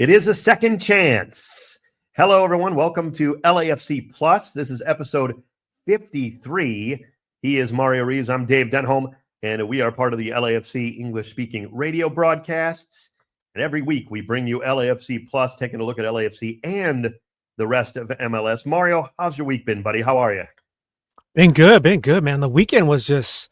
It is a second chance. Hello, everyone. Welcome to LAFC Plus. This is episode 53. He is Mario Ruiz. I'm Dave Denham, and we are part of the LAFC English-speaking radio broadcasts. And every week we bring you LAFC Plus, taking a look at LAFC and the rest of MLS. Mario, how's your week been, buddy? How are you? Been good, man. The weekend was just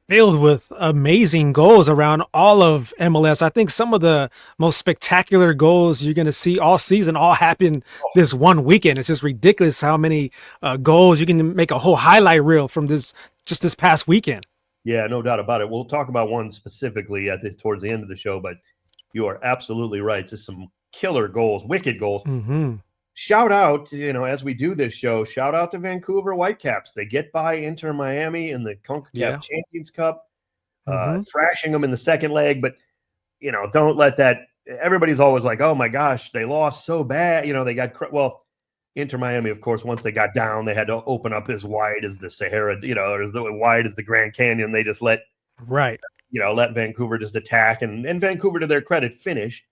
filled with amazing goals around all of MLS. I think some of the most spectacular goals you're going to see all season all happened this one weekend. It's just ridiculous how many goals you can make a whole highlight reel from this past weekend. Yeah, no doubt about it. We'll talk about one specifically towards the end of the show, but you are absolutely right. Just some killer goals, wicked goals. Mm-hmm. Shout out, as we do this show, shout out to Vancouver Whitecaps. They get by Inter Miami in the CONCACAF Champions Cup, thrashing them in the second leg. But, don't let that – everybody's always like, oh, my gosh, they lost so bad. They got – Inter Miami, of course, once they got down, they had to open up as wide as the Sahara, or as wide as the Grand Canyon. They just let Vancouver just attack. And Vancouver, to their credit, finished.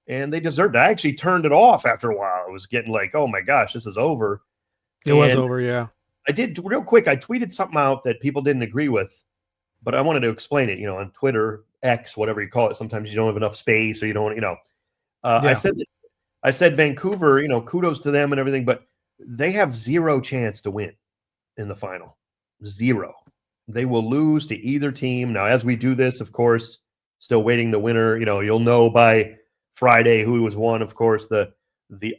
And they deserved it. I actually turned it off after a while. I was getting like, oh, my gosh, this is over. It was over, yeah. I did real quick. I tweeted something out that people didn't agree with, but I wanted to explain it, on Twitter, X, whatever you call it. Sometimes you don't have enough space or you don't, I said Vancouver, kudos to them and everything, but they have zero chance to win in the final. Zero. They will lose to either team. Now, as we do this, of course, still waiting the winner. You'll know by Friday who was won, of course, the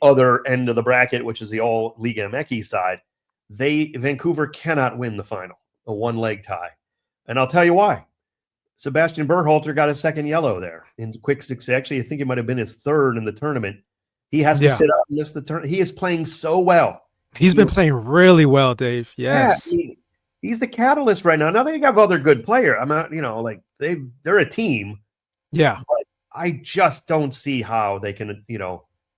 other end of the bracket, which is the all Liga MX side. Vancouver cannot win the final, a one-leg tie. And I'll tell you why. Sebastian Berhalter got a second yellow there in quick succession. Actually, I think it might have been his third in the tournament. He has to sit out and miss the turn. He is playing so well. He's been playing really well, Dave. Yes. Yeah, he's the catalyst right now. Now they have other good players. I'm not, they're a team. Yeah. But I just don't see how they can,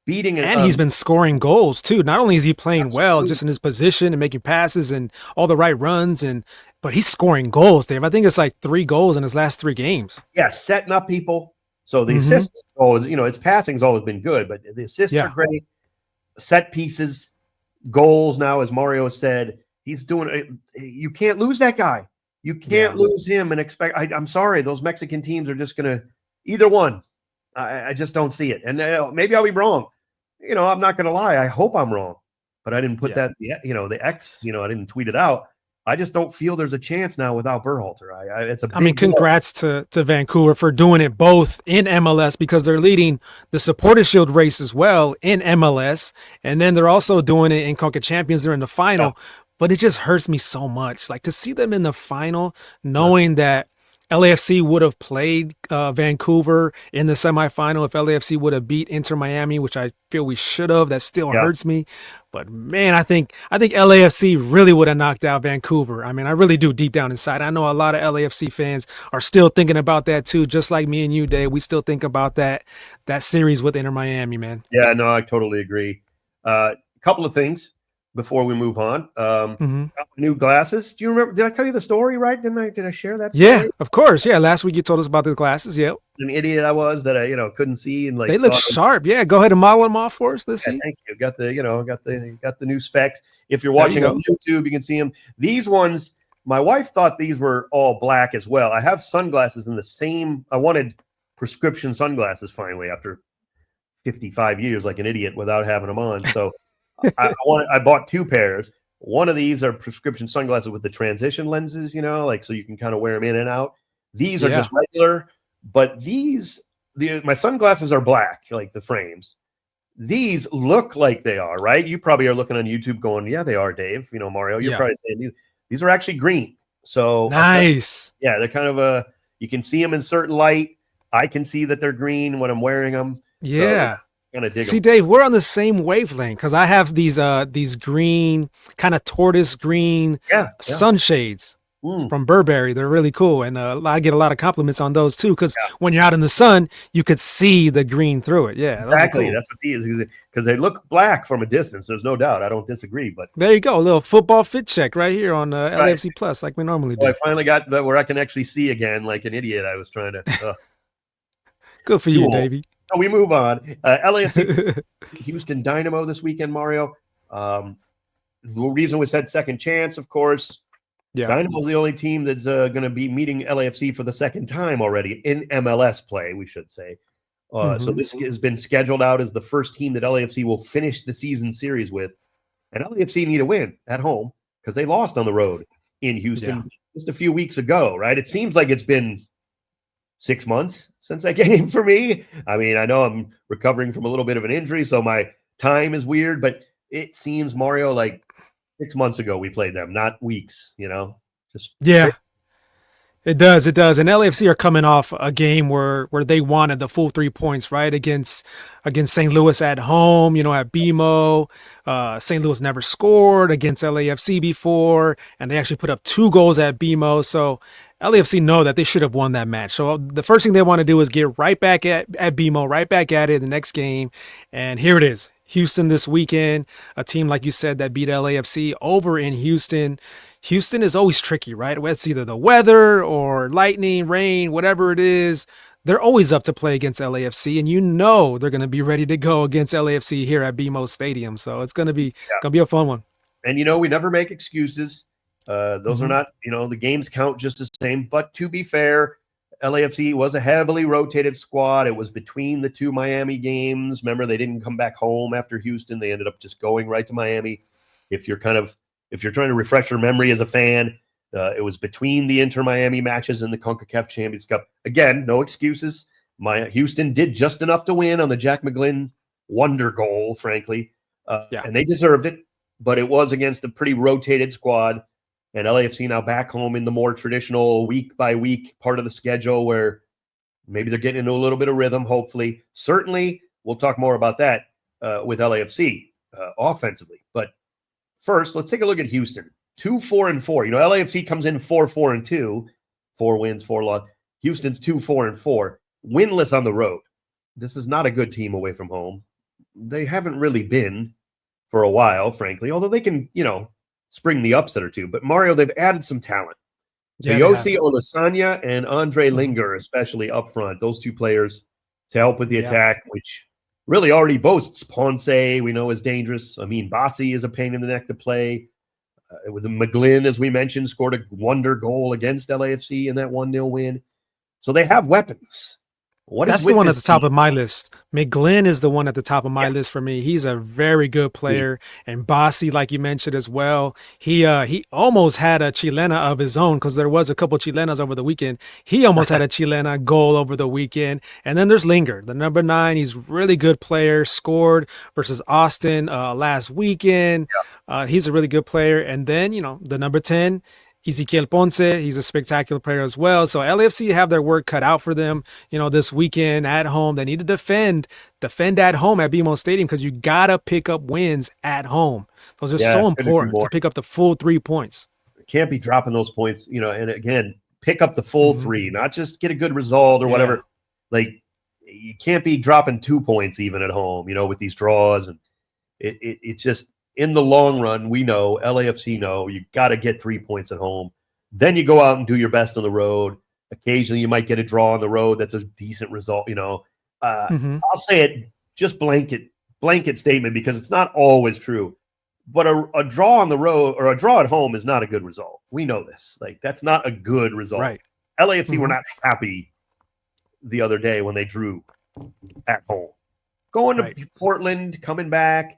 beating it. And he's been scoring goals too. Not only is he playing well, just in his position and making passes and all the right runs, but he's scoring goals, Dave. I think it's like 3 goals in his last 3 games. Yeah, setting up people. So the assists always, his passing's always been good, but the assists are great. Set pieces, goals now, as Mario said, he's doing it. You can't lose that guy. You can't lose him and expect. I'm sorry, those Mexican teams are just going to either one. I just don't see it. And maybe I'll be wrong. I'm not going to lie. I hope I'm wrong, but I didn't put that, the X, I didn't tweet it out. I just don't feel there's a chance now without Berhalter. It's a big congrats to Vancouver for doing it both in MLS, because they're leading the Supporters Shield race as well in MLS. And then they're also doing it in CONCACAF Champions. They're in the final, but it just hurts me so much. Like to see them in the final, knowing that LAFC would have played Vancouver in the semifinal if LAFC would have beat Inter Miami, which I feel we should have. That still hurts me. But, man, I think LAFC really would have knocked out Vancouver. I mean, I really do deep down inside. I know a lot of LAFC fans are still thinking about that too, just like me and you, Dave. We still think about that series with Inter Miami, man. Yeah, no, I totally agree. Couple of things before we move on. New glasses. Do you remember? Did I tell you the story, right? Did I share that story? Yeah, of course. Yeah, last week you told us about the glasses. Yep. An idiot I was that I, couldn't see, and they look sharp. Yeah, go ahead and model them off for us. Let's see. Thank you. Got the new specs. If you're watching on YouTube, you can see them. These ones, my wife thought these were all black as well. I have sunglasses in the same. I wanted prescription sunglasses finally after 55 years, like an idiot, without having them on. So I bought 2 pairs. One of these are prescription sunglasses with the transition lenses, so you can kind of wear them in and out. These are just regular, but my sunglasses are black, like the frames. These look like they are, right? You probably are looking on YouTube going, yeah, they are, Dave. Mario, you're probably saying these are actually green. So nice. They're kind of you can see them in certain light. I can see that they're green when I'm wearing them. Yeah. So, kind of dig See, them. Dave, we're on the same wavelength because I have these green, kind of tortoise green sunshades from Burberry. They're really cool, and I get a lot of compliments on those too. Because when you're out in the sun, you could see the green through it. Yeah, exactly. Cool. That's what these, because they look black from a distance. There's no doubt. I don't disagree. But there you go, a little football fit check right here on LAFC Plus, like we normally do. I finally got where I can actually see again, like an idiot. I was trying to. Good for you, baby. we move on. LAFC, Houston Dynamo this weekend, Mario. The reason we said second chance, of course. Yeah. Dynamo's the only team that's going to be meeting LAFC for the second time already in MLS play, we should say. So this has been scheduled out as the first team that LAFC will finish the season series with. And LAFC need a win at home because they lost on the road in Houston just a few weeks ago, right? It seems like it's been 6 months since that game for me. I mean, I know I'm recovering from a little bit of an injury, so my time is weird, but it seems, Mario, like 6 months ago we played them, not weeks, Just It does. And LAFC are coming off a game where they wanted the full 3 points, right? Against St. Louis at home, at BMO. St. Louis never scored against LAFC before, and they actually put up 2 goals at BMO. So LAFC know that they should have won that match. So the first thing they want to do is get right back at BMO, right back at it the next game. And here it is. Houston this weekend, a team, like you said, that beat LAFC over in Houston. Houston is always tricky, right? It's either the weather or lightning, rain, whatever it is. They're always up to play against LAFC, and they're going to be ready to go against LAFC here at BMO Stadium. So it's going to be a fun one. And, we never make excuses. Those are not, the games count just the same. But to be fair, LAFC was a heavily rotated squad. It was between the 2 Miami games. Remember, they didn't come back home after Houston. They ended up just going right to Miami. If you're trying to refresh your memory as a fan, it was between the Inter-Miami matches and the CONCACAF Champions Cup. Again, no excuses. Houston did just enough to win on the Jack McGlynn wonder goal, frankly. And they deserved it, but it was against a pretty rotated squad. And LAFC now back home in the more traditional week-by-week part of the schedule where maybe they're getting into a little bit of rhythm, hopefully. Certainly, we'll talk more about that with LAFC offensively. But first, let's take a look at Houston. 2-4-4. LAFC comes in 4-4-2. 4 wins, 4 losses. Houston's 2-4-4. Winless on the road. This is not a good team away from home. They haven't really been for a while, frankly, although they can, spring the upset or two. But, Mario, they've added some talent. Yossi Olasanya and Andre Linger, especially up front. Those 2 players to help with the attack, which really already boasts Ponce, we know, is dangerous. I mean, Bassi is a pain in the neck to play. With McGlynn, as we mentioned, scored a wonder goal against LAFC in that 1-0 win. So they have weapons. That's the one at the top of my list. McGlynn is the one at the top of my list for me. He's a very good player. And Bassi, like you mentioned as well, he almost had a chilena of his own because there was a couple chilenas over the weekend. He almost had a chilena goal over the weekend. And then there's Linger, the number 9. He's a really good player, scored versus Austin last weekend. He's a really good player. And then, the number 10, Ezequiel Ponce, he's a spectacular player as well. So LAFC have their work cut out for them, this weekend at home. They need to defend at home at BMO Stadium because you got to pick up wins at home. Those are so important to pick up the full 3 points. Can't be dropping those points, and again, pick up the full 3, not just get a good result or whatever. Like, you can't be dropping 2 points even at home, with these draws. And it's just, in the long run, we know, LAFC know, you got to get 3 points at home. Then you go out and do your best on the road. Occasionally, you might get a draw on the road. That's a decent result, I'll say it just blanket statement because it's not always true. But a draw on the road or a draw at home is not a good result. We know this. Like, that's not a good result. Right. LAFC were not happy the other day when they drew at home. Going to Portland, coming back,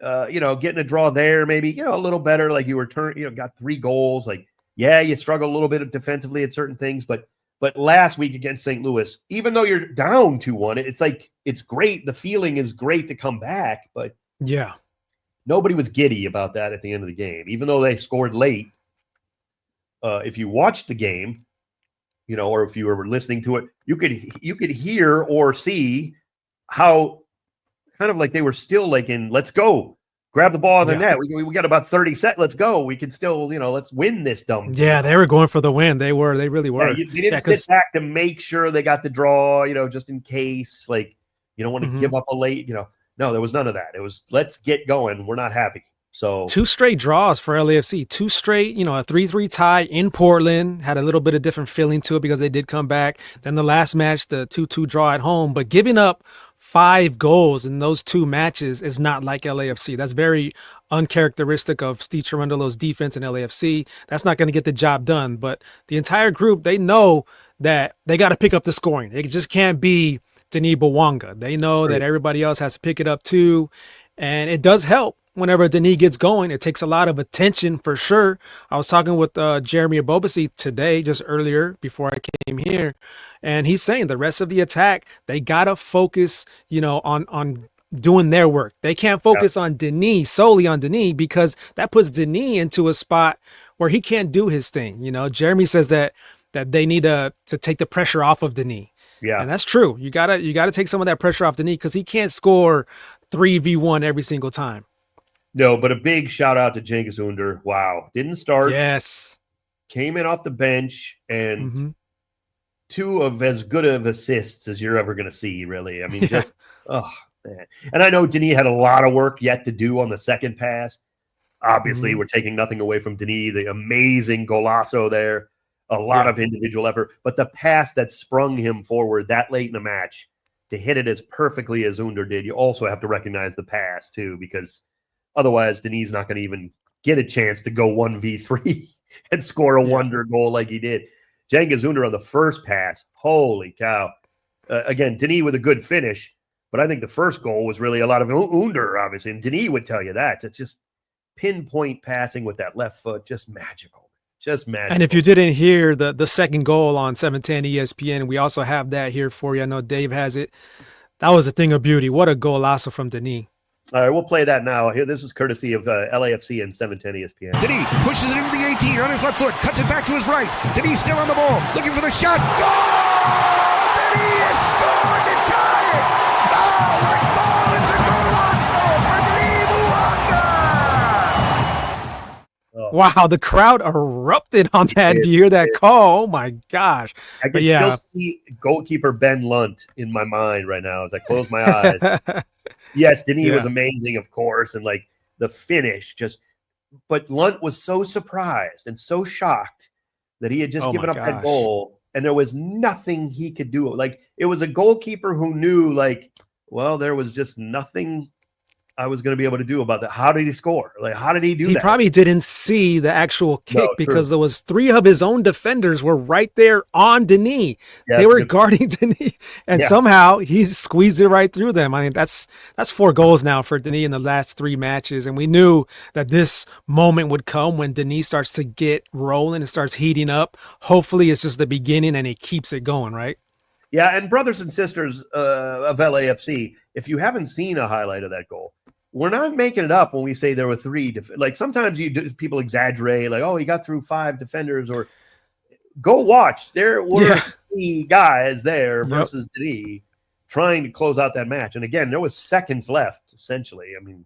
getting a draw there, maybe, a little better. Like, you got 3 goals. Like, you struggle a little bit defensively at certain things, but last week against St. Louis, even though you're down 2-1, it's like, it's great. The feeling is great to come back, but nobody was giddy about that at the end of the game, even though they scored late. If you watched the game, or if you were listening to it, you could hear or see how kind of like they were still like in, let's go, grab the ball in the net. We got about 30 seconds. Let's go. We can still, let's win this dumb thing. Yeah, they were going for the win. They really were. They didn't sit back to make sure they got the draw, just in case. Like, you don't want to give up a late, No, there was none of that. It was, let's get going. We're not happy. So 2 straight draws for LAFC, 2 straight, a 3-3 tie in Portland, had a little bit of different feeling to it because they did come back. Then the last match, the 2-2 draw at home, but giving up 5 goals in those 2 matches is not like LAFC. That's very uncharacteristic of Steve Cherundolo's defense in LAFC. That's not going to get the job done. But the entire group, they know that they got to pick up the scoring. It just can't be Denis Bouanga. They know that everybody else has to pick it up too. And it does help whenever Denis gets going. It takes a lot of attention for sure. I was talking with Jeremy Abobasi today, just earlier before I came here, and he's saying the rest of the attack, they got to focus, on doing their work. They can't focus on Denis, solely on Denis, because that puts Denis into a spot where he can't do his thing. Jeremy says that they need to take the pressure off of Denis. Yeah. And that's true. You gotta take some of that pressure off Denis because he can't score 3v1 every single time. No, but a big shout out to Cengiz Under. Wow. Didn't start. Yes. Came in off the bench and 2 of as good of assists as you're ever going to see, really. I mean, oh, man. And I know Denis had a lot of work yet to do on the second pass. Obviously, we're taking nothing away from Denis, the amazing golazo there, a lot of individual effort. But the pass that sprung him forward that late in the match to hit it as perfectly as Under did, you also have to recognize the pass, too, because otherwise, Denis not going to even get a chance to go 1v3 and score a wonder goal like he did. Cengiz Under on the first pass, holy cow. Again, Denis with a good finish, but I think the first goal was really a lot of Under, obviously, and Denis would tell you that. It's just pinpoint passing with that left foot, just magical. Just magical. And if you didn't hear the second goal on 710 ESPN, we also have that here for you. I know Dave has it. That was a thing of beauty. What a golazo from Denis. All right, we'll play that now. Here, this is courtesy of LAFC and 710 ESPN. Denis pushes it into the 18 on his left foot, cuts it back to his right. Denis still on the ball, looking for the shot. Goal! Denis has scored to tie it! Oh, what a goal! It's a golazo for Denis Bouanga! Oh. Wow, the crowd erupted on that. Do you hear that call? Oh, my gosh. I can still see goalkeeper Ben Lunt in my mind right now as I close my eyes. Yes, Denis was amazing, of course, and like the finish but Lunt was so surprised and so shocked that he had just given up that goal and there was nothing he could do. Like it was a goalkeeper who knew there was just nothing I was going to be able to do about that. How did he score? Like, how did he do that? He probably didn't see the actual kick because there was 3 of his own defenders were right there on Denis. They were guarding Denis, and somehow he squeezed it right through them. I mean, that's 4 goals now for Denis in the last 3 matches, and we knew that this moment would come when Denis starts to get rolling and starts heating up. Hopefully, it's just the beginning, and he keeps it going, right? Yeah, and brothers and sisters of LAFC, if you haven't seen a highlight of that goal, we're not making it up when we say there were 3. Like sometimes people exaggerate, like, oh, he got through 5 defenders, or go watch. There were 3 guys there versus Denis trying to close out that match. And again, there was seconds left, essentially. I mean,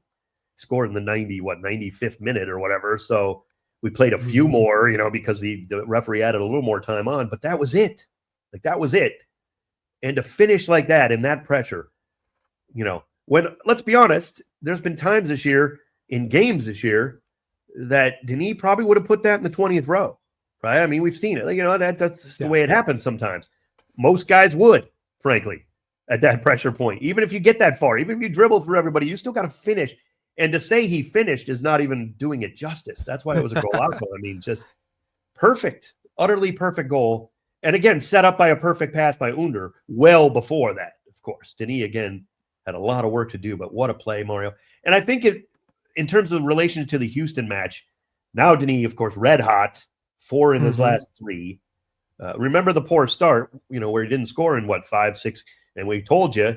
scored in the 95th minute or whatever. So we played a few more, because the referee added a little more time on, but that was it. Like that was it. And to finish like that in that pressure, when, let's be honest, there's been times this year in games this year that Denis probably would have put that in the 20th row, right? I mean, we've seen it. That's the way it happens sometimes. Most guys would, frankly, at that pressure point. Even if you get that far, even if you dribble through everybody, you still got to finish. And to say he finished is not even doing it justice. That's why it was a golazo. I mean, just perfect, utterly perfect goal. And again, set up by a perfect pass by Under well before that, of course. Denis, again, had a lot of work to do, but what a play, Mario. And I think in terms of the relation to the Houston match, now Denis, of course, red hot, 4 in his last 3. Remember the poor start, where he didn't score in 5, 6, and we told you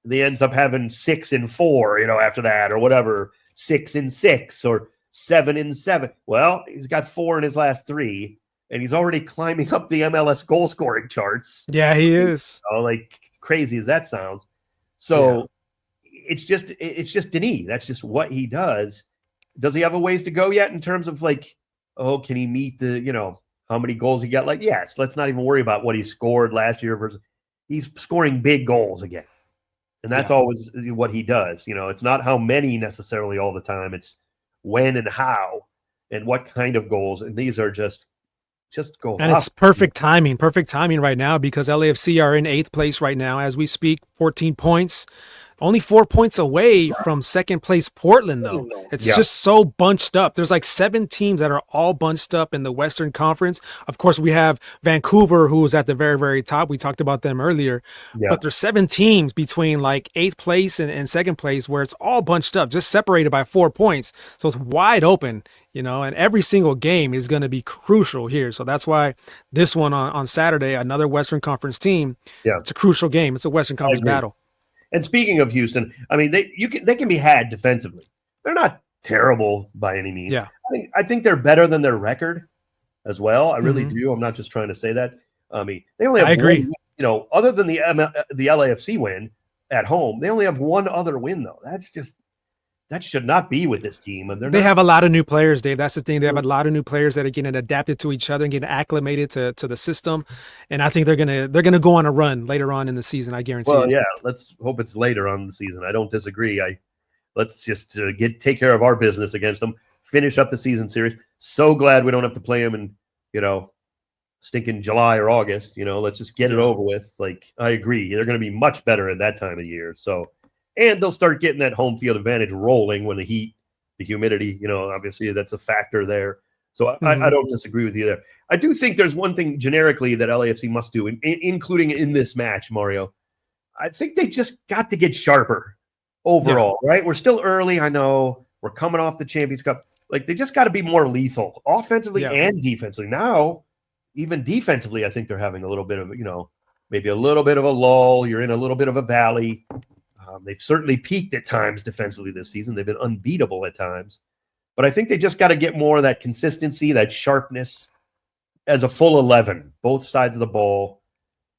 he ends up having 6 and 4, after that, or whatever, 6 and 6, or 7 and 7. Well, he's got 4 in his last 3, and he's already climbing up the MLS goal scoring charts. Yeah, he is. Like crazy as that sounds. So it's just Denis. That's just what he does. Does he have a ways to go yet in terms of can he meet the, how many goals he got? Yes, let's not even worry about what he scored last year versus he's scoring big goals again. And that's always what he does. It's not how many necessarily all the time. It's when and how and what kind of goals. And these are just just go. And it's perfect timing right now because LAFC are in 8th place right now as we speak, 14 points. Only 4 points away from second place Portland, though. It's just so bunched up. There's like 7 teams that are all bunched up in the Western Conference. Of course, we have Vancouver, who is at the very, very top. We talked about them earlier. Yeah. But there's 7 teams between like 8th place and second place where it's all bunched up, just separated by 4 points. So it's wide open, and every single game is going to be crucial here. So that's why this one on Saturday, another Western Conference team, it's a crucial game. It's a Western Conference battle. And speaking of Houston, I mean, they can be had defensively. They're not terrible by any means. Yeah, I think they're better than their record as well. I really do. I'm not just trying to say that. I mean, they only have I agree. One, other than the LAFC win at home, they only have one other win though. That should not be with this team. And they have a lot of new players, Dave. That's the thing. They have a lot of new players that are getting adapted to each other and getting acclimated to the system. And I think they're gonna go on a run later on in the season. I guarantee. Well, yeah. Let's hope it's later on in the season. I don't disagree. Let's just take care of our business against them. Finish up the season series. So glad we don't have to play them in stinking July or August. Let's just get it over with. Like I agree, they're going to be much better at that time of year. So. And they'll start getting that home field advantage rolling when the heat, the humidity, obviously that's a factor there. So I don't disagree with you there. I do think there's one thing generically that LAFC must do, including in this match, Mario. I think they just got to get sharper overall, right? We're still early. I know we're coming off the Champions Cup. Like they just got to be more lethal offensively and defensively. Now, even defensively, I think they're having a little bit of, maybe a little bit of a lull. You're in a little bit of a valley. They've certainly peaked at times defensively this season. They've been unbeatable at times. But I think they just got to get more of that consistency, that sharpness as a full 11, both sides of the ball.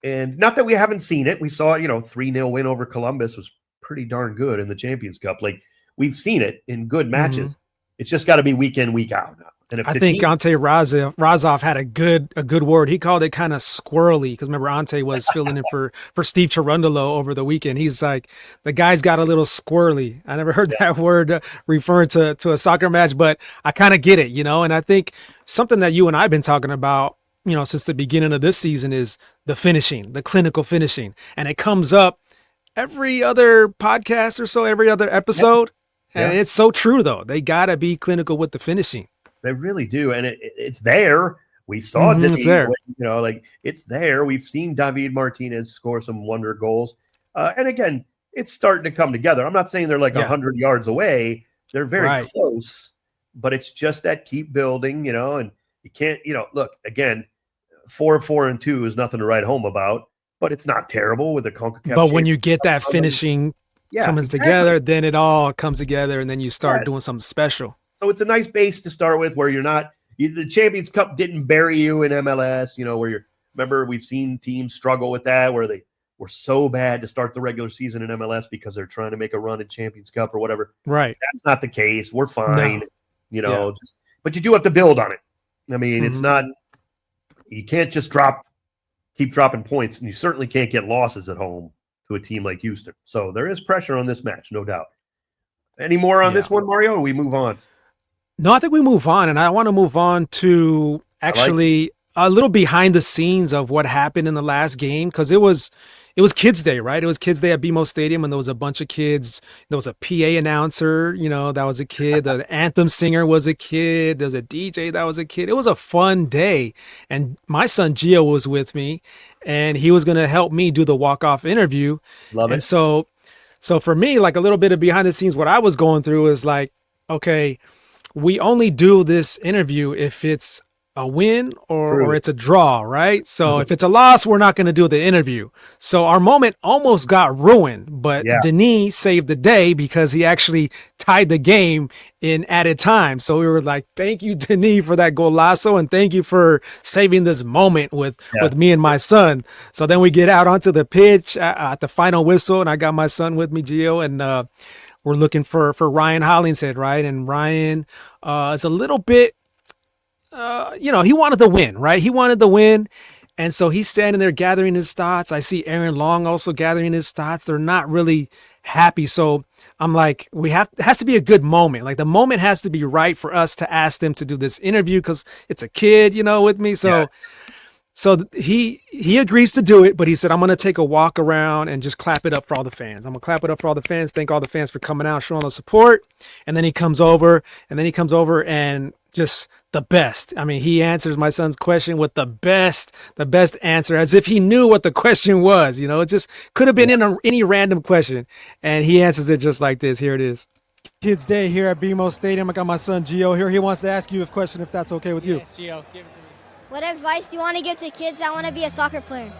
And not that we haven't seen it. We saw, 3-0 win over Columbus was pretty darn good in the Champions Cup. Like, we've seen it in good matches. It's just got to be week in, week out now. And if I think Ante Razov had a good word. He called it kind of squirrely because remember Ante was filling in for Steve Cherundolo over the weekend. He's like, the guy's got a little squirrely. I never heard that word referring to a soccer match, but I kind of get it, And I think something that you and I have been talking about, since the beginning of this season is the finishing, the clinical finishing. And it comes up every other podcast or so, every other episode. Yeah. And it's so true, though. They got to be clinical with the finishing. They really do. And it's there. We saw David, it's there. It's there. We've seen David Martinez score some wonder goals. And again, it's starting to come together. I'm not saying they're like 100 yards away. They're very close, but it's just that keep building, and you can't, look, again, 4-4-2 is nothing to write home about, but it's not terrible with the CONCACAF. But when you get that finishing coming together, then it all comes together and then you start doing something special. So it's a nice base to start with where the Champions Cup didn't bury you in MLS, remember we've seen teams struggle with that where they were so bad to start the regular season in MLS because they're trying to make a run in Champions Cup or whatever. Right. That's not the case. We're fine, but you do have to build on it. I mean, it's not, you can't just keep dropping points, and you certainly can't get losses at home to a team like Houston. So there is pressure on this match, no doubt. Any more on this one, Mario, or we move on? No, I think we move on, and I want to move on to actually a little behind the scenes of what happened in the last game because it was Kids Day, right? It was Kids Day at BMO Stadium, and there was a bunch of kids. There was a PA announcer, that was a kid. The anthem singer was a kid. There was a DJ that was a kid. It was a fun day, and my son Gio was with me, and he was going to help me do the walk-off interview. Love it. And so for me, like a little bit of behind the scenes, what I was going through is like, okay, we only do this interview if it's a win or it's a draw, right? So if it's a loss, we're not going to do the interview. So our moment almost got ruined, but Denis saved the day because he actually tied the game in added time. So we were like, thank you, Denis, for that golazo, and thank you for saving this moment with me and my son. So then we get out onto the pitch at the final whistle, and I got my son with me, Gio, and we're looking for Ryan Hollingshead, right? And Ryan is a little bit, he wanted the win, right? He wanted the win. And so he's standing there gathering his thoughts. I see Aaron Long also gathering his thoughts. They're not really happy. So I'm like, it has to be a good moment. Like the moment has to be right for us to ask them to do this interview because it's a kid, with me. So, he agrees to do it, but he said, I'm going to take a walk around and just clap it up for all the fans. I'm going to clap it up for all the fans. Thank all the fans for coming out, showing the support. And then he comes over and just the best. I mean, he answers my son's question with the best answer, as if he knew what the question was. It just could have been in any random question. And he answers it just like this. Here it is. Kids Day here at BMO Stadium. I got my son Gio here. He wants to ask you a question, if that's okay with you. Yes, Gio, give it to me. What advice do you want to give to kids that want to be a soccer player?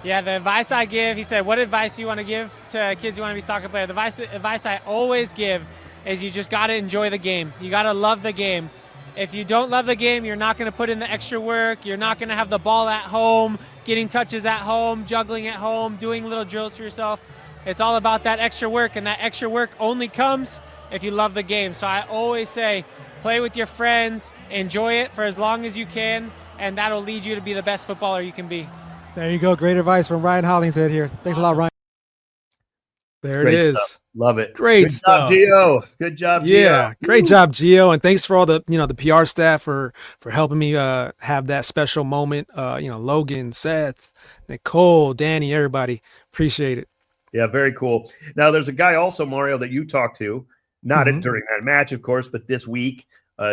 Yeah, the advice I give, he said, what advice do you want to give to kids who want to be soccer players? The advice I always give is you just got to enjoy the game. You got to love the game. If you don't love the game, you're not going to put in the extra work. You're not going to have the ball at home, getting touches at home, juggling at home, doing little drills for yourself. It's all about that extra work, and that extra work only comes if you love the game. So I always say, play with your friends, enjoy it for as long as you can, and that'll lead you to be the best footballer you can be. There you go. Great advice from Ryan Hollingshead here. Thanks a lot, Ryan. There Great it is. Stuff. Love it. Great Good stuff. job, Gio. Good job, Gio. Yeah, great job, Gio, and thanks for all the the PR staff for helping me have that special moment. Logan, Seth, Nicole, Danny, everybody, appreciate it. Yeah, very cool. Now, there's a guy also, Mario, that you talked to, not during that match, of course, but this week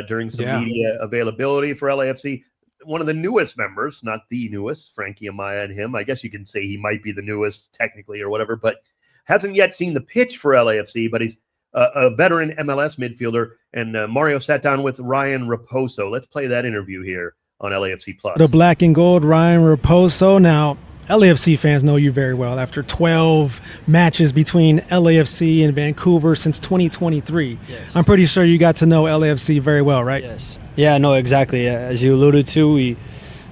during some media availability for LAFC. One of the newest members, not the newest, Frankie Amaya and him. I guess you can say he might be the newest technically or whatever, but hasn't yet seen the pitch for LAFC, but he's a veteran MLS midfielder. And Mario sat down with Ryan Raposo. Let's play that interview here on LAFC Plus. The black and gold Ryan Raposo. Now, LAFC fans know you very well. After 12 matches between LAFC and Vancouver since 2023, yes. I'm pretty sure you got to know LAFC very well, right? Yes. Yeah, no, exactly. As you alluded to, we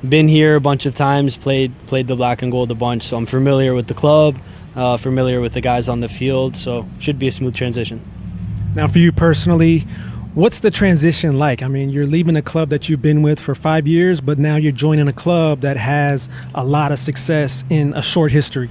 been here a bunch of times, played the black and gold a bunch, so I'm familiar with the club, familiar with the guys on the field, so should be a smooth transition. Now, for you personally, what's the transition like? I mean, you're leaving a club that you've been with for 5 years, but now you're joining a club that has a lot of success in a short history.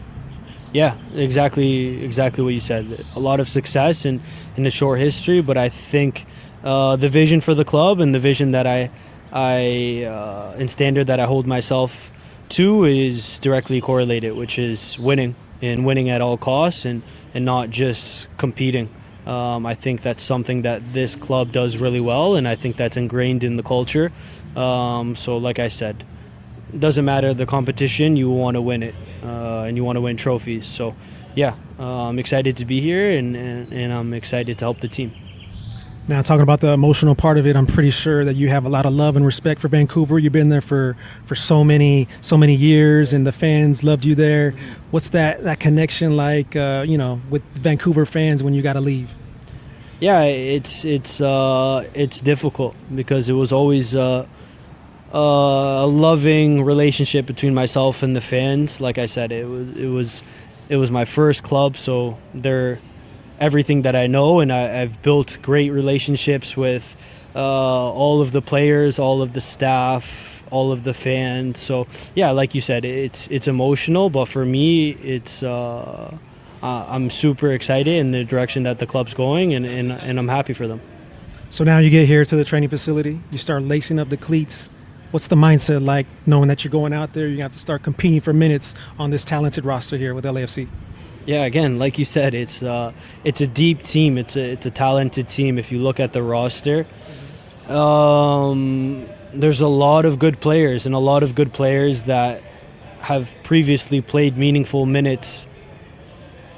Yeah, exactly what you said. A lot of success in a short history, but I think the vision for the club and the vision that I and standard that I hold myself to is directly correlated, which is winning at all costs and not just competing. I think that's something that this club does really well, and I think that's ingrained in the culture. So like I said, it doesn't matter the competition, you want to win it, and you want to win trophies. So yeah, I'm excited to be here, and I'm excited to help the team. Now, talking about the emotional part of it, I'm pretty sure that you have a lot of love and respect for Vancouver. You've been there for so many years, and the fans loved you there. What's that connection like, with Vancouver fans when you got to leave? Yeah, it's difficult because it was always a loving relationship between myself and the fans. Like I said, it was my first club, so they're everything that I know, and I've built great relationships with all of the players, all of the staff, all of the fans. So yeah, like you said, it's emotional, but for me, it's I'm super excited in the direction that the club's going, and I'm happy for them. So now you get here to the training facility, you start lacing up the cleats. What's the mindset like, knowing that you're going out there, you have to start competing for minutes on this talented roster here with LAFC? Yeah, again, like you said, it's a deep team. It's a talented team. If you look at the roster, there's a lot of good players, and a lot of good players that have previously played meaningful minutes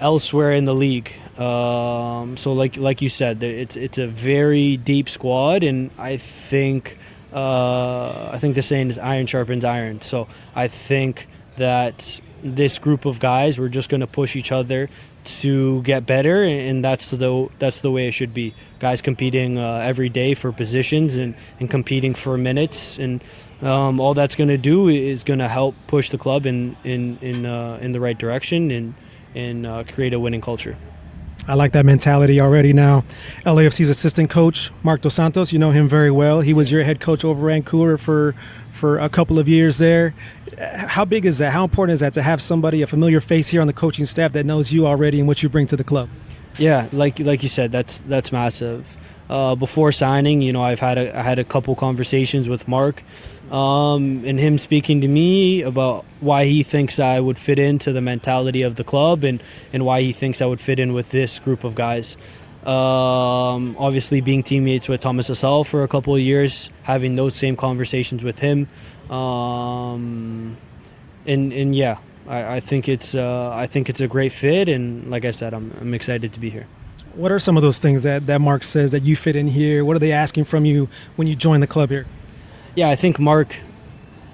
elsewhere in the league. So like you said, it's a very deep squad, and I think the saying is iron sharpens iron. So I think that this group of guys, we're just going to push each other to get better, and that's the way it should be. Guys competing every day for positions and competing for minutes, and all that's going to do is going to help push the club in the right direction and create a winning culture. I like that mentality already. Now, LAFC's assistant coach, Mark Dos Santos, you know him very well. He was your head coach over Vancouver for a couple of years there. How big is that? How important is that to have somebody, a familiar face here on the coaching staff that knows you already and what you bring to the club? Yeah, like you said, that's massive. Before signing, you know, I had a couple conversations with Mark, and him speaking to me about why he thinks I would fit into the mentality of the club, and why he thinks I would fit in with this group of guys. Obviously, being teammates with Thomas Assal for a couple of years, having those same conversations with him, and yeah, I think it's a great fit, and like I said, I'm excited to be here. What are some of those things that Mark says that you fit in here? What are they asking from you when you join the club here? Yeah, I think Mark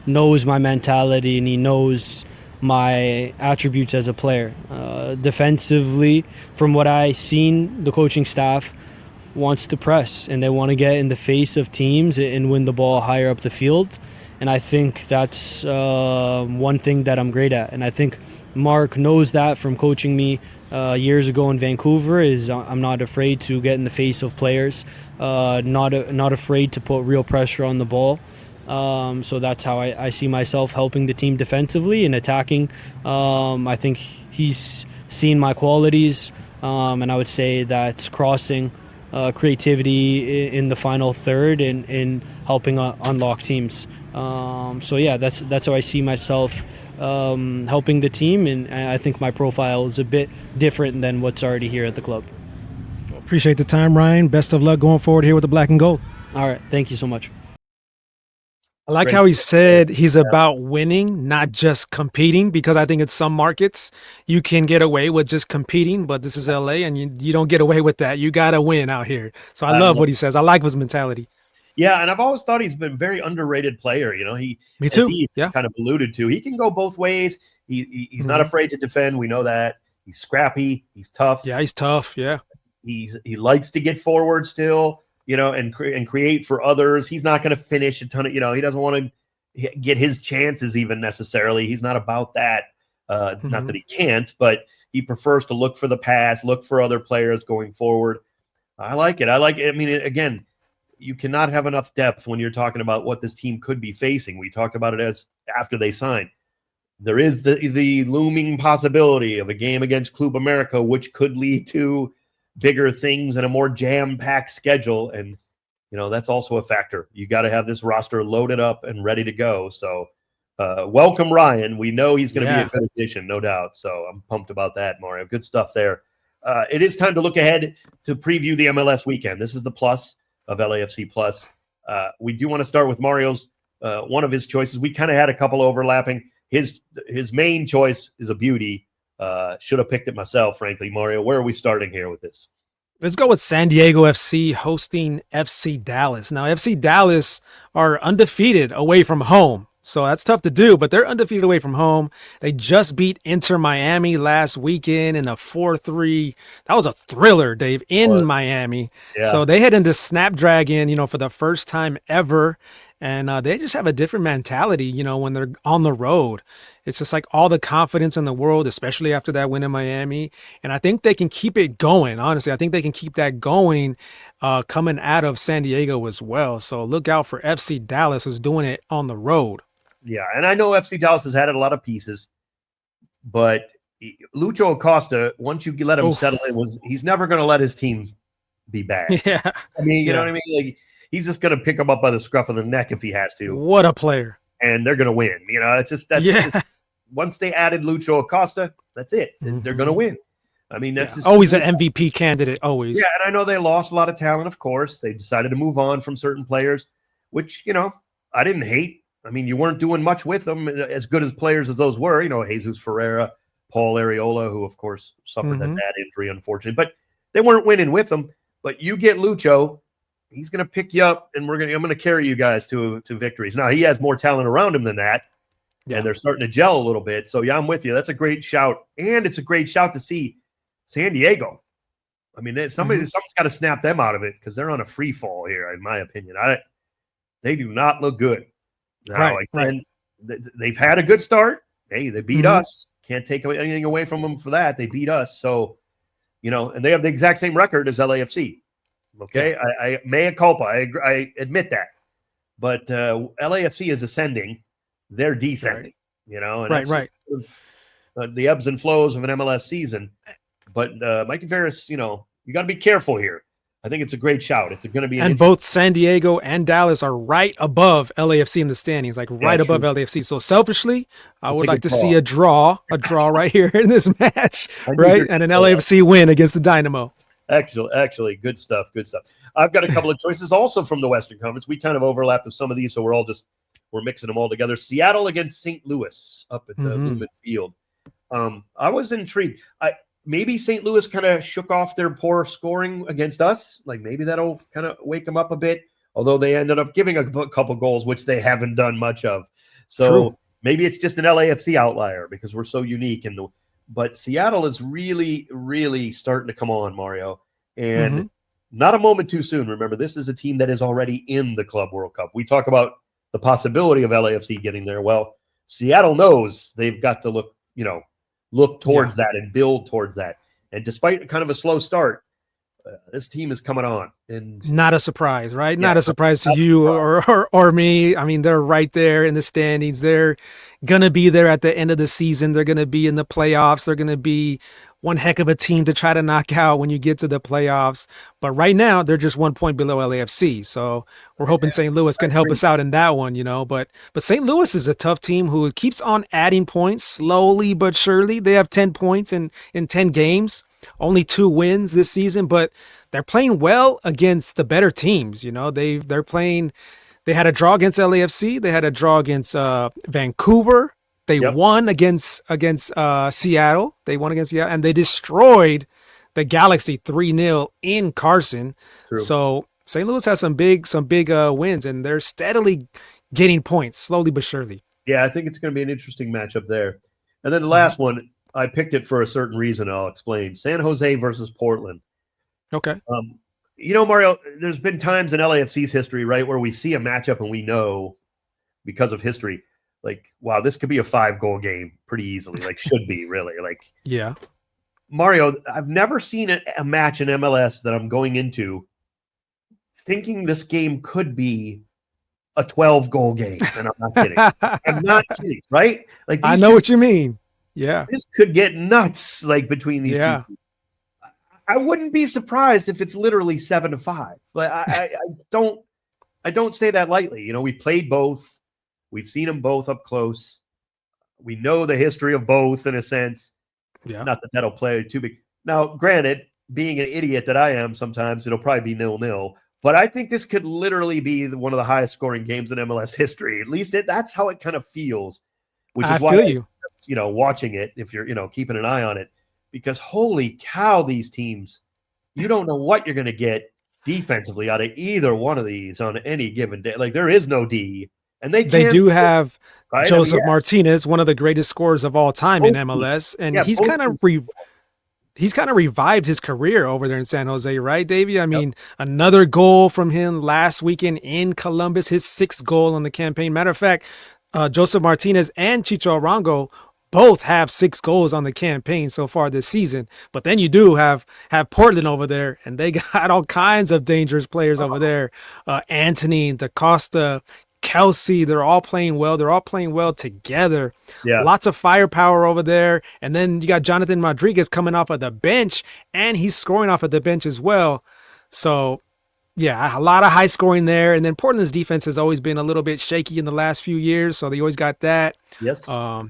knows my mentality and he knows my attributes as a player. Defensively, from what I've seen, the coaching staff wants to press and they want to get in the face of teams and win the ball higher up the field. And I think that's one thing that I'm great at. And I think Mark knows that from coaching me years ago in Vancouver. Is I'm not afraid to get in the face of players, not afraid to put real pressure on the ball. So that's how I see myself helping the team defensively and attacking. I think he's seen my qualities, and I would say that's crossing, creativity in the final third, and helping unlock teams. So yeah, that's how I see myself helping the team, and I think my profile is a bit different than what's already here at the club. Appreciate the time, Ryan. Best of luck going forward here with the black and gold. All right, thank you so much. I like how he said he's about winning, not just competing, because I think in some markets you can get away with just competing, but this is LA and you don't get away with that. You got to win out here. So I love what he says. I like his mentality. Yeah, and I've always thought he's been a very underrated player. You know, Me too. He kind of alluded to, he can go both ways. He's not afraid to defend. We know that. He's scrappy. He's tough. Yeah, he's tough. Yeah. He likes to get forward still, you know, and create for others. He's not going to finish a ton of, you know, he doesn't want to get his chances even necessarily. He's not about that. Not that he can't, but he prefers to look for the pass, look for other players going forward. I like it. I mean, again, you cannot have enough depth when you're talking about what this team could be facing. We talked about it as after they signed. There is the looming possibility of a game against Club America, which could lead to bigger things and a more jam-packed schedule. And, you know, that's also a factor. You got to have this roster loaded up and ready to go. So welcome, Ryan. We know he's going to be a good addition, no doubt. So I'm pumped about that, Mario. Good stuff there. It is time to look ahead to preview the MLS weekend. This is the plus of LAFC Plus. We do want to start with Mario's, one of his choices. We kind of had a couple overlapping. His main choice is a beauty. Should have picked it myself, frankly. Mario, where are we starting here with this? Let's go with San Diego FC hosting FC Dallas. Now, FC Dallas are undefeated away from home. So that's tough to do, but they're undefeated away from home. They just beat Inter Miami last weekend in a 4-3. That was a thriller, Dave, in Miami. Yeah. So they head into Snapdragon, you know, for the first time ever. And they just have a different mentality, you know, when they're on the road. It's just like all the confidence in the world, especially after that win in Miami. And I think they can keep it going, honestly. I think they can keep that going coming out of San Diego as well. So look out for FC Dallas, who's doing it on the road. Yeah, and I know FC Dallas has had a lot of pieces, but Lucho Acosta, once you let him settle in, he's never going to let his team be bad. Yeah. I mean, you know what I mean? Like, he's just going to pick him up by the scruff of the neck if he has to. What a player. And they're going to win. You know, it's just just, once they added Lucho Acosta, that's it. They're going to win. I mean, that's just always an MVP candidate, always. Yeah, and I know they lost a lot of talent, of course. They decided to move on from certain players, which, you know, I didn't hate. I mean, you weren't doing much with them, as good as players as those were. You know, Jesus Ferreira, Paul Areola, who, of course, suffered that bad injury, unfortunately. But they weren't winning with them. But you get Lucho, he's going to pick you up, and I'm going to carry you guys to victories. Now, he has more talent around him than that, and they're starting to gel a little bit. So, yeah, I'm with you. That's a great shout. And it's a great shout to see San Diego. I mean, something's got to snap them out of it because they're on a free fall here, in my opinion. They do not look good. Now, right. They've had a good start. Hey, they beat us. Can't take anything away from them for that. They beat us. So, you know, and they have the exact same record as LAFC. Okay, I mea culpa. I admit that. But LAFC is ascending. They're descending. You know, and right. The ebbs and flows of an MLS season. But Mikey Ferris, you got to be careful here. I think it's a great shout. It's going to be and both San Diego and Dallas are right above LAFC in the standings, like right above LAFC. So selfishly, I would like to see a draw right here in this match, right? And an LAFC win against the Dynamo. Actually, good stuff. I've got a couple of choices also from the Western Conference. We kind of overlapped with some of these, so we're mixing them all together. Seattle against St. Louis up at the Lumen Field. I was intrigued. Maybe St. Louis kind of shook off their poor scoring against us. Like maybe that'll kind of wake them up a bit, although they ended up giving a couple goals, which they haven't done much of. So maybe it's just an LAFC outlier because we're so unique. But Seattle is really, really starting to come on, Mario. And not a moment too soon. Remember, this is a team that is already in the Club World Cup. We talk about the possibility of LAFC getting there. Well, Seattle knows they've got to look towards that and build towards that. And despite kind of a slow start, this team is coming on. And not a surprise, right? Not a surprise to you or me. I mean, they're right there in the standings. They're going to be there at the end of the season. They're going to be in the playoffs. They're going to be one heck of a team to try to knock out when you get to the playoffs. But right now, they're just 1 point below LAFC. So we're hoping St. Louis can help us out in that one, But St. Louis is a tough team who keeps on adding points slowly but surely. They have 10 points in 10 games, only 2 wins this season, but they're playing well against the better teams. They're playing. They had a draw against LAFC. They had a draw against Vancouver. They won against Seattle. They won against Seattle, and they destroyed the Galaxy 3-0 in Carson. True. So St. Louis has some big wins, and they're steadily getting points, slowly but surely. Yeah, I think it's going to be an interesting matchup there. And then the last one, I picked it for a certain reason. I'll explain. San Jose versus Portland. Okay. Mario, there's been times in LAFC's history, right, where we see a matchup and we know because of history, like, wow, this could be a 5-goal game pretty easily. Like, should be really. Like, yeah. Mario, I've never seen a match in MLS that I'm going into thinking this game could be a 12-goal game. And I'm not kidding. I'm not kidding, right? Like, I know what you mean. Yeah. This could get nuts, like, between these two teams. I wouldn't be surprised if it's literally 7-5. Like, I don't say that lightly. We played both. We've seen them both up close. We know the history of both in a sense. Yeah. Not that that'll play too big. Now, granted, being an idiot that I am, sometimes it'll probably be 0-0. But I think this could literally be one of the highest scoring games in MLS history. At least that's how it kind of feels. Which is why watching it, if you're keeping an eye on it, because holy cow, these teams, you don't know what you're going to get defensively out of either one of these on any given day. Like, there is no D. And they do score, have right? Joseph Martinez, one of the greatest scorers of all time in MLS, and he's kind of revived his career over there in San Jose, right, Davey? I mean, another goal from him last weekend in Columbus, his 6th goal on the campaign. Matter of fact, Joseph Martinez and Chicho Arango both have 6 goals on the campaign so far this season. But then you do have Portland over there, and they got all kinds of dangerous players over there. Anthony, DaCosta, Kelsey, they're all playing well. They're all playing well together. Yeah. Lots of firepower over there. And then you got Jonathan Rodriguez coming off of the bench, and he's scoring off of the bench as well. So, yeah, a lot of high scoring there. And then Portland's defense has always been a little bit shaky in the last few years, so they always got that. Yes. So,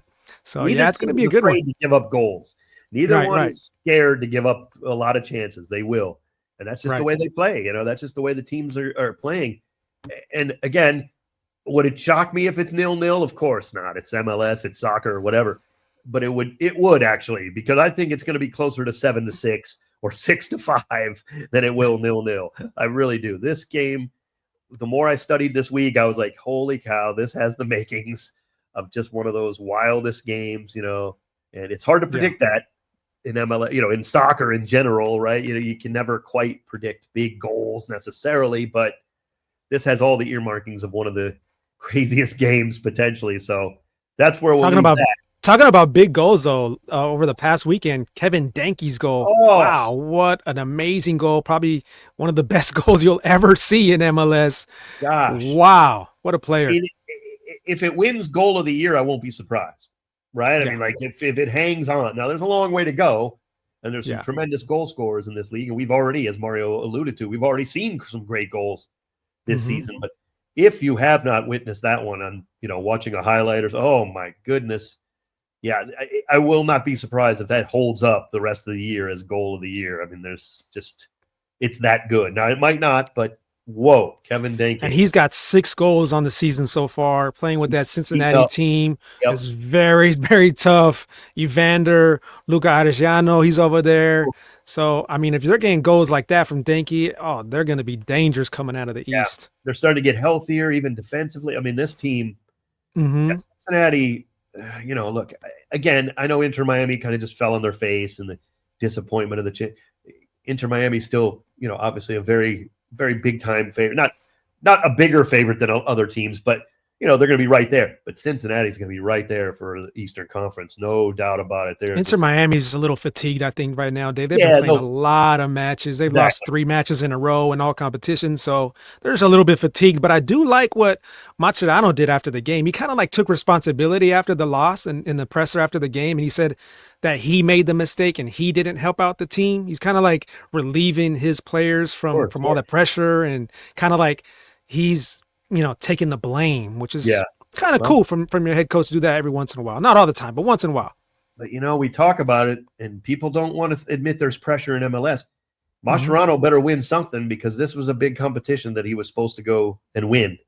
it's going to be a good one. To give up goals. Neither one is scared to give up a lot of chances. They will. And that's just the way they play. That's just the way the teams are playing. And, again, would it shock me if it's 0-0? Of course not. It's MLS, it's soccer, or whatever. But it would actually, because I think it's going to be closer to 7-6 or 6-5 than it will 0-0. I really do. This game, the more I studied this week, I was like, holy cow, this has the makings of just one of those wildest games, and it's hard to predict that in MLS, in soccer in general, right? You can never quite predict big goals necessarily, but this has all the earmarkings of one of the craziest games potentially. So that's where we'll talking about big goals though. Over the past weekend, Kevin Dankey's goal. Oh. Wow, what an amazing goal! Probably one of the best goals you'll ever see in MLS. Gosh, wow, what a player! If it wins goal of the year, I won't be surprised. Right? I mean, like if it hangs on. Now there's a long way to go, And there's some Yeah. tremendous goal scorers in this league. And we've already, as Mario alluded to, we've already seen some great goals this season. But if you have not witnessed that one on, watching a highlight or oh my goodness. Yeah, I will not be surprised if that holds up the rest of the year as goal of the year. I mean, it's that good. Now, it might not, but whoa, Kevin Denke. And he's got 6 goals on the season so far, playing with that Cincinnati team. Yep. It's very, very tough. Evander, Luca Arellano, he's over there. So, I mean, if they're getting goals like that from Denke, they're going to be dangerous coming out of the East. They're starting to get healthier, even defensively. I mean, this team, Cincinnati, look, again, I know Inter Miami kind of just fell on their face and the disappointment of the Inter Miami still, obviously a very, very big time favorite, not a bigger favorite than other teams, but they're going to be right there. But Cincinnati's going to be right there for the Eastern Conference, no doubt about it. Inter Miami's a little fatigued, I think, right now, Dave. They've been playing a lot of matches. They've lost 3 matches in a row in all competitions, so there's a little bit fatigued. But I do like what Mascherano did after the game. He kind of took responsibility after the loss and in the presser after the game, and he said that he made the mistake and he didn't help out the team. He's kind of relieving his players from all that pressure, and kind of he's taking the blame, which is kind of cool from your head coach to do that every once in a while. Not all the time, but once in a while. But, we talk about it, and people don't want to admit there's pressure in MLS. Mascherano better win something, because this was a big competition that he was supposed to go and win.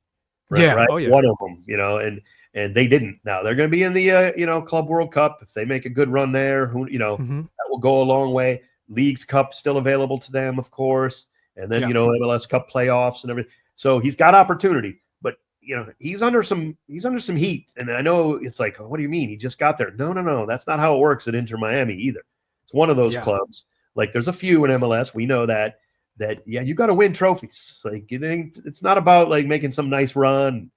Right? Oh, yeah. One of them, and they didn't. Now they're going to be in the, Club World Cup. If they make a good run there, that will go a long way. Leagues Cup still available to them, of course. And then, MLS Cup playoffs and everything. So he's got opportunity, but he's under some heat. And I know it's what do you mean? He just got there. No. That's not how it works at Inter Miami either. It's one of those clubs. There's a few in MLS. We know that you got to win trophies. It's not about making some nice run,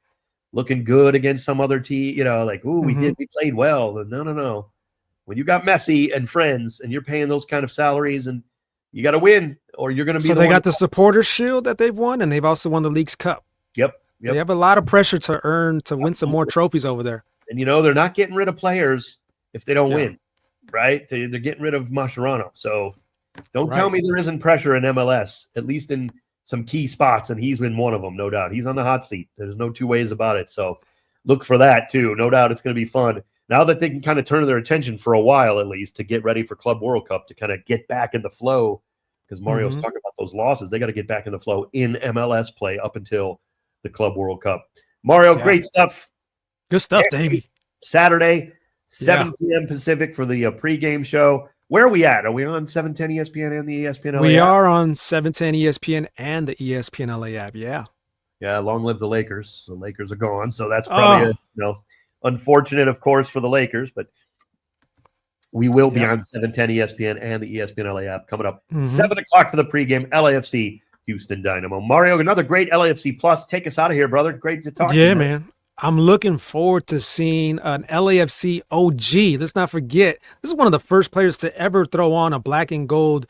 looking good against some other team, we played well. No. When you got Messi and friends and you're paying those kind of salaries, and you got to win, or you're going to be. So they got the Supporters Shield that they've won, and they've also won the League's Cup. Yep. They have a lot of pressure to win some more trophies over there. And they're not getting rid of players if they don't win, right? They're getting rid of Mascherano. So don't tell me there isn't pressure in MLS, at least in some key spots, and he's been one of them, no doubt. He's on the hot seat. There's no two ways about it. So look for that too. No doubt it's going to be fun. Now that they can kind of turn their attention for a while, at least, to get ready for Club World Cup, to kind of get back in the flow, because Mario's talking about those losses. They got to get back in the flow in MLS play up until the Club World Cup. Mario, great stuff. Good stuff, Davey. Saturday, 7 p.m. Pacific for the pregame show. Where are we at? Are we on 710 ESPN and the ESPN LA app? We are on 710 ESPN and the ESPN LA app, Yeah, long live the Lakers. The Lakers are gone, so that's probably unfortunate, of course, for the Lakers, but we will be on 710 ESPN and the ESPN LA app coming up. 7 o'clock for the pregame, LAFC Houston Dynamo. Mario, another great LAFC Plus. Take us out of here, brother. Great to talk to you. Yeah, man. I'm looking forward to seeing an LAFC OG. Let's not forget, this is one of the first players to ever throw on a black and gold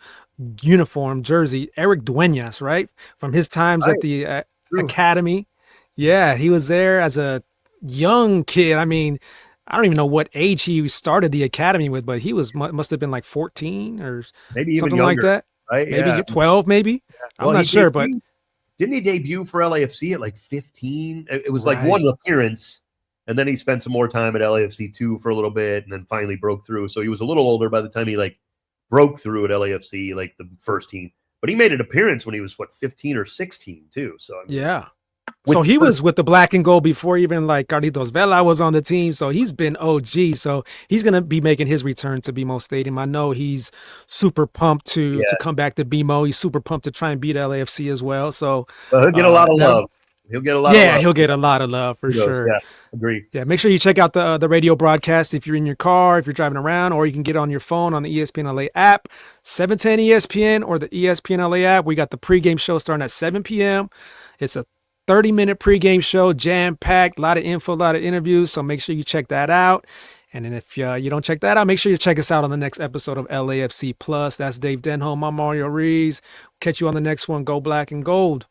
uniform jersey, Eric Duenas, right? From his times at the academy. Yeah, he was there as a young kid. I mean, I don't even know what age he started the academy with, but he must have been 14 or maybe even something younger, like that. Right? Maybe 12, maybe. Well, I'm not sure, but didn't he debut for LAFC at 15? It was one appearance, and then he spent some more time at LAFC 2 for a little bit, and then finally broke through. So he was a little older by the time he broke through at LAFC, the first team. But he made an appearance when he was 15 or 16 too. So yeah. So he was with the black and gold before even Carlitos Vela was on the team. So he's been OG. So he's going to be making his return to BMO Stadium. I know he's super pumped to come back to BMO. He's super pumped to try and beat LAFC as well. So he'll get a lot of love. He'll get a lot of love. Yeah, he'll get a lot of love for sure. Yeah, agree. Yeah, make sure you check out the radio broadcast if you're in your car, if you're driving around, or you can get on your phone on the ESPN LA app, 710 ESPN or the ESPN LA app. We got the pregame show starting at 7 p.m. It's a 30-minute pregame show, jam-packed, a lot of info, a lot of interviews, so make sure you check that out. And then if you don't check that out, make sure you check us out on the next episode of LAFC Plus. That's Dave Denham. I'm Mario Ruiz. Catch you on the next one. Go black and gold.